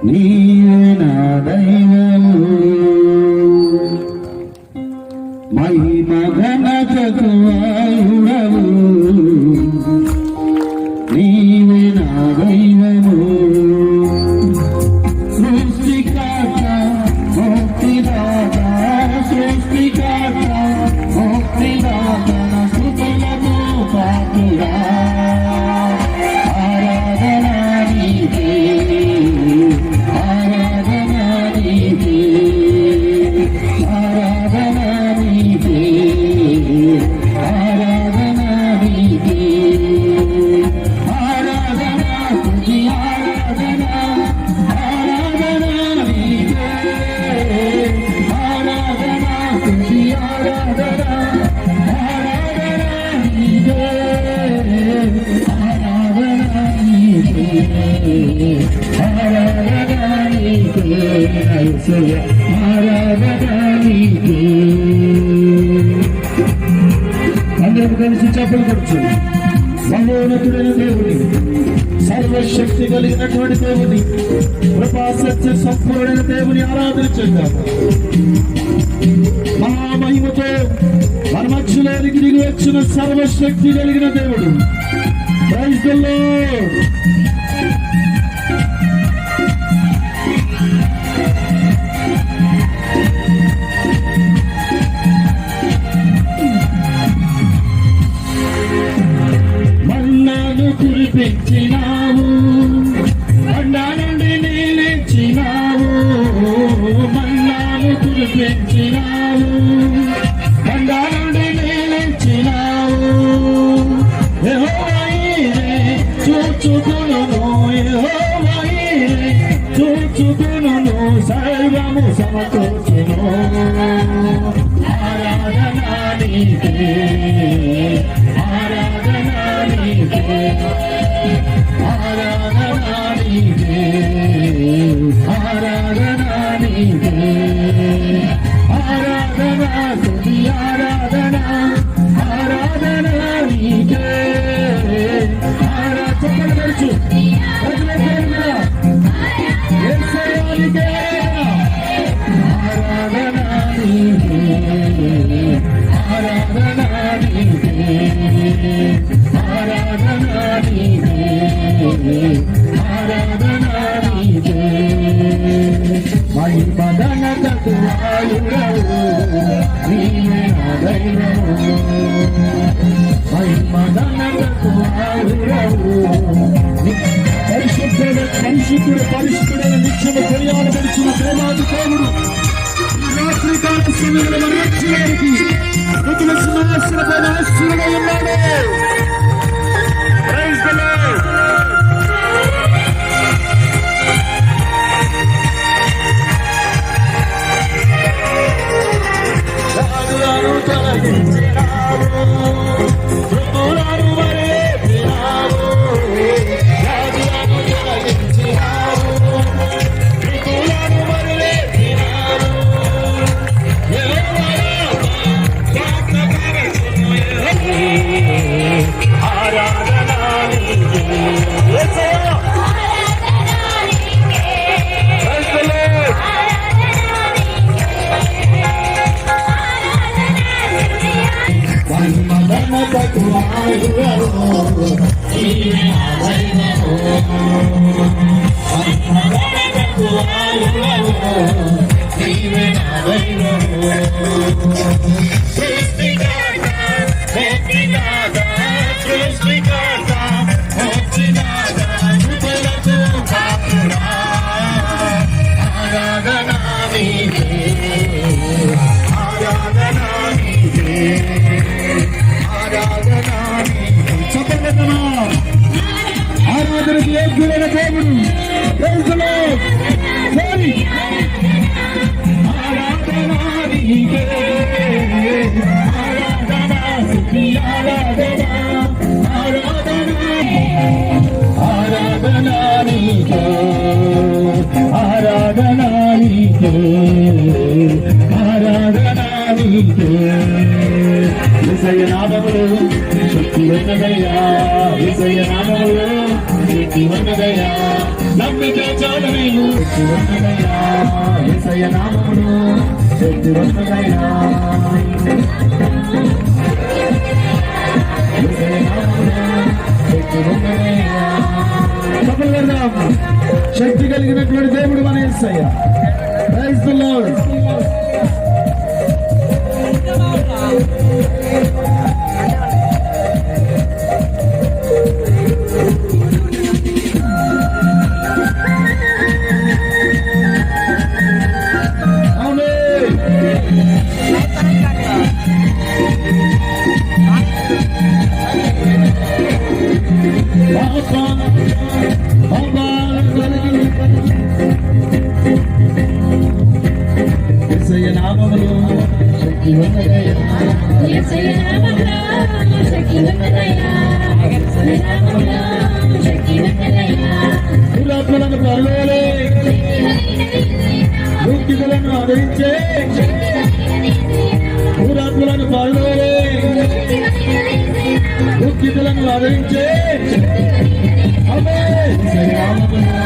నీవే నా దైవము మహిమ ఘనతకు ఆయుడవు నీవే నా దైవము సృష్టికర్త ముక్తిదాత సృష్టికర్త ముక్తిదాత స్తుతులకు పాత్రుడా అందరం కలిసి చెప్పలు కొడుచు మహోన్నతుడైన దేవుని సర్వశక్తి కలిగినటువంటి దేవుని కృపా సత్య సంపూర్ణైన దేవుని ఆరాధన చేద్దాం. మహామహిమతో మన మధ్యలోనికి దిగి వచ్చిన సర్వశక్తి కలిగిన దేవుడు ప్రైజ్ ది లార్డ్. కురిపించినావు కొండా నుండి నీళ్ళిచ్చినావు మన్నాను కురిపించినావు కొండా నుండి నీళ్ళిచ్చినావు యెహోవా ఈరే చూచుకొనును యెహోవా ఈరే చూచుకొనును సర్వము సమకూర్చును ఆరాధన నీకే ఆరాధన నీకే ఆరాధన నీకే ఆరాధన నీకే ఆరాధన స్తుతి ఆరాధన ఆరాధన నీకే ఆరాధన నడుచు ఆరాధన నీకే ఆరాధన నీకే ఆరాధన నీకే ఆరాధన నీకే మహిమ ఘనతకు ఆయుడవు నీవే నా దైవము మహిమ ఘనతకు ఆయుడవు పరిశుద్ధుడైన నిత్యము కొనియాడబడిచిన ప్రేమాది దేవుడు రాత్రికాల సమయంలో మన రక్షణకి స్తుతుల సింహాసనపై ఆశీనుడై ఉన్నాడు. Praise the Lord. రాజులను తొలగించినావు మృతులను మరలేపినావు రాజులను తొలగించినావు మృతులను మరలేపినావు ఆరాధన ఆరాధనకి యోగ్యుడైన దేవుడు ప్రైజ్ ది లార్డ్. ఆరాధన నీకే ఆరాధన స్తుతి ఆరాధన ఆరాధన ఆరాధన నీకే ఆరాధన నీకే ఆరాధన నీకే యేసయ్య నామములో శక్తి ఉన్నదయ్యా యేసయ్య నామములో శక్తి ఉన్నదయ్యా నమ్మిక చాలనేను యేసయ్య నామములో శక్తి ఉన్నదయ్యా యేసయ్య నామములో శక్తి ఉన్నదయ్యా శక్తి కలిగినటువంటి దేవుడు మన Yesayya. Praise the Lord. Yesayya నామములో శక్తి ఉన్నదయ్యా యేసయ్య నామములో శక్తి ఉన్నదయ్యా యేసయ్య నామములో శక్తి ఉన్నదయ్యా దురాత్మలను పరలోలే దుఃఖితులను ఆదరించే దురాత్మలను పరలోలే దుఃఖితులను ఆదరించే యేసయ్య నామములో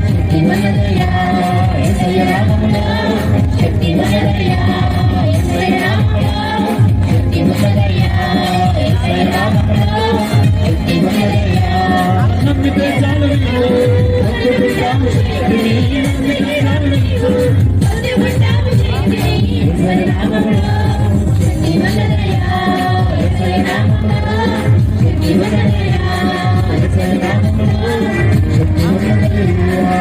శక్తి ఉన్నదయ్యా యేసయ్య నామములో శక్తి ఉన్నదయ్యా యేసయ్య నామములో శక్తి ఉన్నదయ్యా యేసయ్య నామములో శక్తి ఉన్నదయ్యా నమ్మితే చాలు నమ్మితే చాలు నమ్మితే చాలు యేసయ్య నామములో శక్తి ఉన్నదయ్యా యేసయ్య నామములో శక్తి ఉన్నదయ్యా యేసయ్య నామములో శక్తి ఉన్నదయ్యా.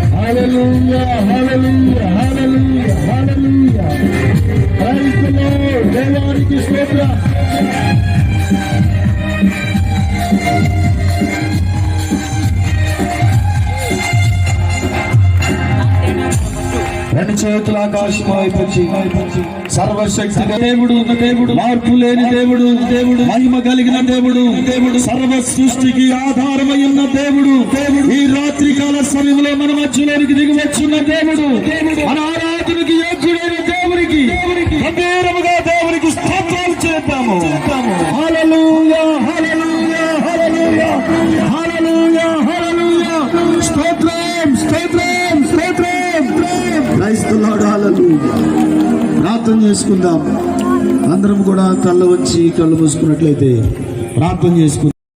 Hallelujah, hallelujah, hallelujah, hallelujah. Praise the Lord. దేవానికి స్తోత్రం. రెండు చేతుల ఆకాశం వైపుచి సర్వశక్తి దేవుడు దేవుడు మార్పు లేని దేవుడు దేవుడు మహిమ కలిగిన దేవుడు దేవుడు సర్వ సృష్టికి ఆధారమై ఉన్న దేవుడు దేవుడు ఈ రాత్రి కాల సమయంలో మన మధ్యలోనికి దిగి వచ్చున్న దేవుడు మన ఆరాధనకి యోగ్యుడైన దేవునికి గంభీరముగా దేవునికి స్తోత్రాలు చేద్దాము. హల్లెలూయా హల్లెలూయా హల్లెలూయా హల్లెలూయా హల్లెలూయా స్తోత్రం స్తోత్రం స్తోత్రం. Praise the Lord. హల్లెలూయా. ప్రార్థన చేసుకుందాం. అందరం కూడా కళ్ళు వచ్చి కళ్ళు మూసుకున్నట్లయితే ప్రార్థన చేసుకుందాం.